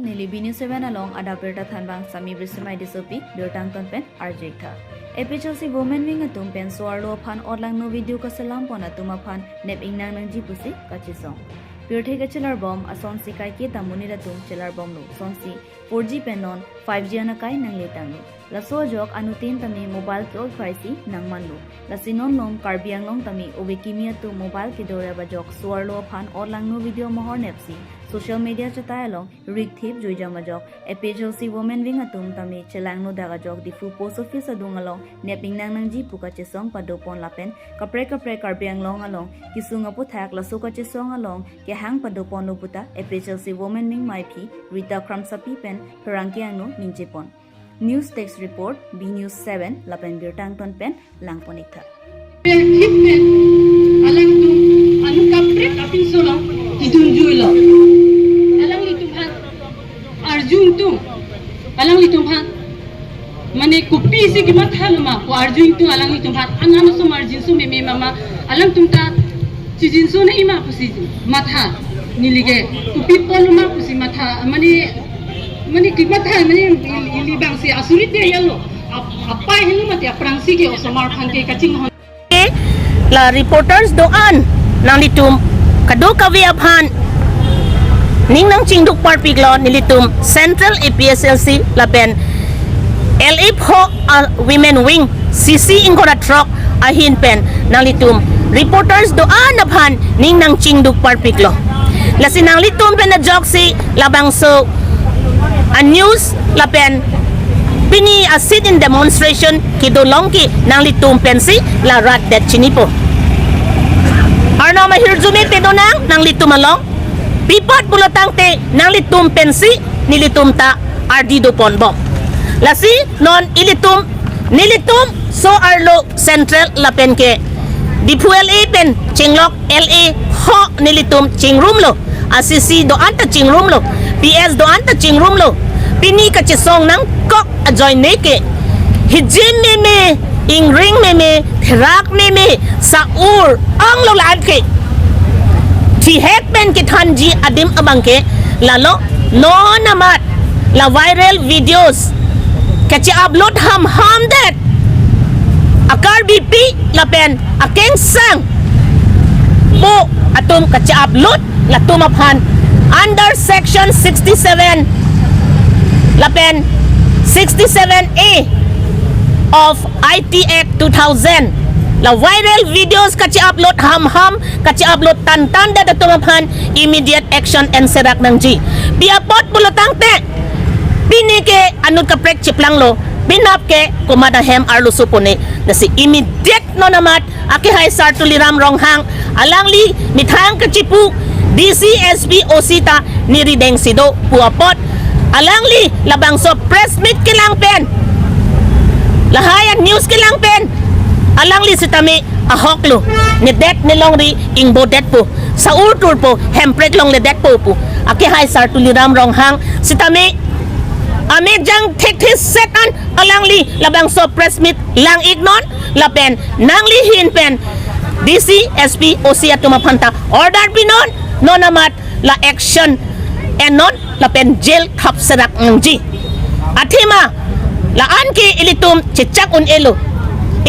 nili bini 7 along adapter thanbang sami brisimai disopi birtang ton pen arjek tha epichosi women wing atum pen swarlo phan odlang no video ka salam pona tuma phan nep ingnang nang ji pusi kachisong Pirthe ka chilar bom ason si kai ke tamuni ra tum chilar bom no sonsi 4G penon 5G anakai nang letang no laso jok anutin tami mobile ke ol faisi nang manlu lasinon long karbiang long tami obekimia tu mobile ke dore ba jok swarlo phan odlang no video mohor nepsi social media chataya long rig thip joija ma jok epijosi women wing atum tami chelang no daga jok difu post office adung along neping nang nang ji puka chesong padopon lapen kapre karbiang long along kisunga pu thak laso ka chesong along ke hang padopon no puta epijosi women wing mai phi rita kramsapi pen perangkiang no ninjepon news text report b news 7 lapen birtang ton pen langponikha alang tu anu kapre kapin solo tidunjui lo alang itu bhat arjun tu alang itu bhat mane kopi se gimat halma ko arjun tu alang itu bhat anano so marjin so meme mama alang tumta chijin so na ima pusi matha nilige kopi poluma pusi matha mane gimat ha mane libang se asurit de yalo apa helu mate aprangsi ke osomar phangke kaching la reporters doan nang litum kadu kavia phan ning nang chingduk parpiglo nilitum central APSLC lapen LF ho women wing CC ingora truck ahin pen nang litum reporters doan na phan ning nang chingduk parpiglo lasinang litum pen na joksi labang so a news lapen Pini a sit in demonstration kidolongki nang litum pensi la rat det chinipo. Arno mahirjumi pedonang nang litum along. Pipot bulotang te nang litum pensi nilitum ta ardido ponbom. Lasi non ilitum nilitum so arlo central lapenke. Dipuel pen chinglok LA ho nilitum chingrum lo. Asisi do anta chingrum lo. PS do anta chingrum lo. Pini ka chisong nang kok ajoy neke hijim meme ingring meme thirak meme saur ang lo lan ke thi het pen ke thanji adim abangke lalo no namat la viral videos kachi upload ham that akar bp la pen akeng sang po atum kachi upload la tumaphan under section 67 lapen 67A of IT Act 2000 la viral videos kachi upload ham kachi upload tan da tumaphan immediate action and serak nang ji biapot bulotang te pinike anut ka prek chiplang lo pinap ke kumada hem arlo supone nasi immediate no namat aki hai sar tuliram ronghang alangli mithang ka chipu DCSP osita nirideng sido puapot alangli labang so press meet kilang pen lahayan news kilang pen alangli sitami ahoklo ni det ni longri ingbo det po sa urtur po hemprek long le det po aki hai sar tuliram ronghang sitami ame jang thik set an alangli labang so press meet lang ignon lapen nangli hin pen DC SP osia tumapanta order pinon no namat la action and non la pen jail khap serak ngji athima la an ki ilitum chichak un elo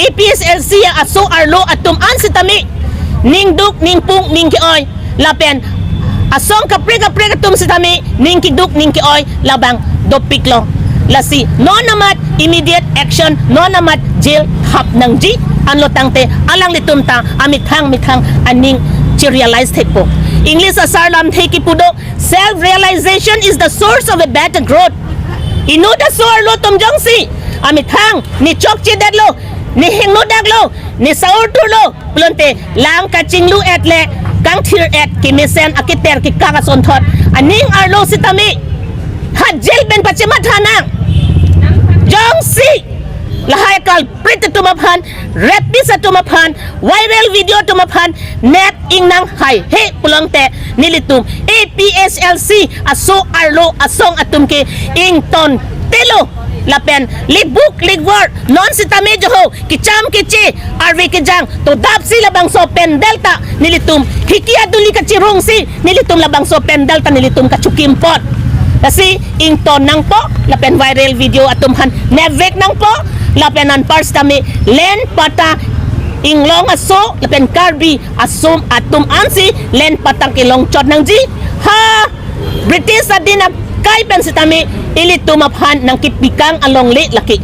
APSLC aso arlo atum an sitami ning duk ning pung ning ki oy la pen asong kapre tum sitami ning ki duk ning ki oy labang dopik long lasi no namat immediate action no namat jail khap nangji anlo tangte alang litum ta amithang aning to realize thepo English asar lam theki pudo self realization is the source of a better growth inu da sor lo tum jongsi ami thang ni chok chi dadlo ni hingno daglo ni saur turlo plonte lang ka chinglu etle kang thir et ki misen akiter ki kaka son thot aning arlo sitami ha jail ben pachima thana jongsi lahai kal prit tumaphan repis tumaphan viral video tumaphan net ingnang hai he pulangte nilitum APSLC aso arlo asong atumke ington telo lapen libuk ligwar non sitame joho kicham kichi arve ke jang to dapsi labang so pen delta nilitum hikia duli ka chirung si nilitum labang so pen delta nilitum ka chukimpot Kasi ington nang po lapen viral video atumhan nevek nang po lapen an parts tami len pata inglong aso lapen karbi asum atum ansi len patang kilong chot nang ji ha British adin kay pen sitami ili tumaphan ng kitbikang along li laki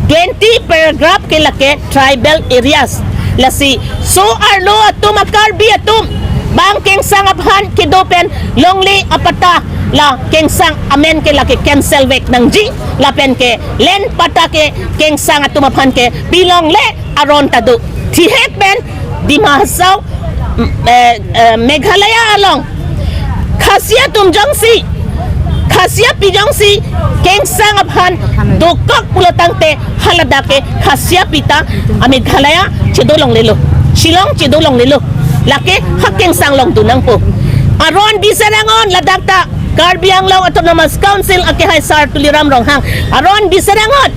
20 paragraph kay laki tribal areas lasi so arlo atum karbi atum bangking sangaphan kidopen longli apata la keng sang amen ke laki cancel wek nang ji lapen ke len pata ke keng sang atumapan ke bilong le aron tadu tihek ben di mahasaw Meghalaya along khasiya tumjong si khasiya pijong si keng sang aphan dokak pulatang te halada ke khasiya pita Meghalaya chidolong lelo Shillong chidolong lelo laki hakeng sang long dunang po aron bisarangon ladakta Karbi Anglong Autonomous Council akihay sar tuliram ronghang aron bisarangon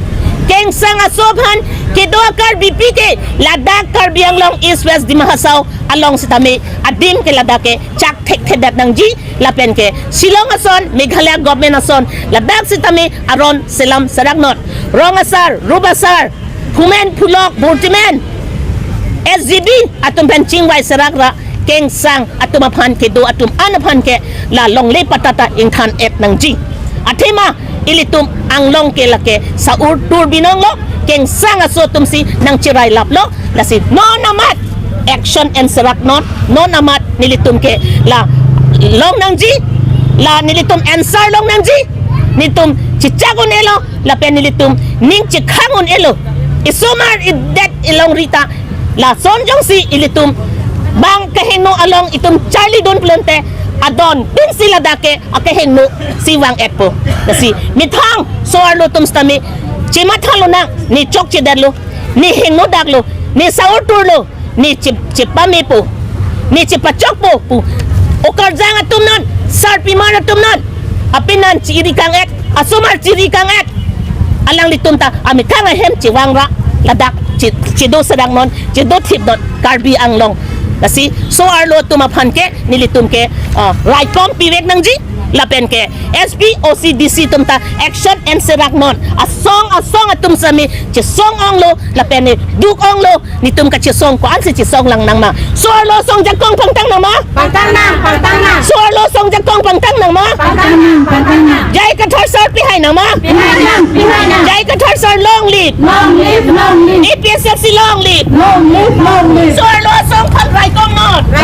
keng sang asobhan kidoa Karbi pike ladak Karbi Anglong East West di Mahasaw along sitami adim ke ladake chak thek thedat nang ji lapen ke Shillong ason Meghalaya government ason ladak sitami aron selam saragnot rongasar rubasar humen pulok burtimen SGB atum pen chingwai sarakra keng sang atumapan ke do atum anapan ke la long le patata ingthan et nang ji athema ilitum anglong ke lake sa tur binong lo keng sang asotum si nang chirai lap lo la si no namat action and sarak not no namat nilitum ke la long nang ji la nilitum answer long nang ji nitum chichagon elo la pen nilitum ning chikhangon elo isumar idet ilong rita la sonjong si ilitum bang kahino along itum Charlie Don Plante adon din sila dake akahino si Wang Ekpo kasi mithang soarlo tum stami chimathalo na ni chok chidalo ni hingno daglo ni saur turlo ni chipame po ni chipachok po okarjang atum non sarpi man atum non apinan chiri kang ek asumar chiri kang ek alang litumta amithang hem chiwangra ladak chido sadang non chido thip non Karbi Anglong kasi so arlo tumapan ke nilitum ke right from piwek nang ji lapen ke SP OCDC tumta action and serak non asong atum sami che song onglo lapen ni duk onglo nitum ka che song ko ansi che song lang nang ma so arlo song jakong pangtang nang ma pangtang na so arlo song jakong pangtang nang ma pangtang na jai ka thar sar pi hai nang ma pihay na jai ka thar sar long live EPSLC long live so arlo song pang right kong non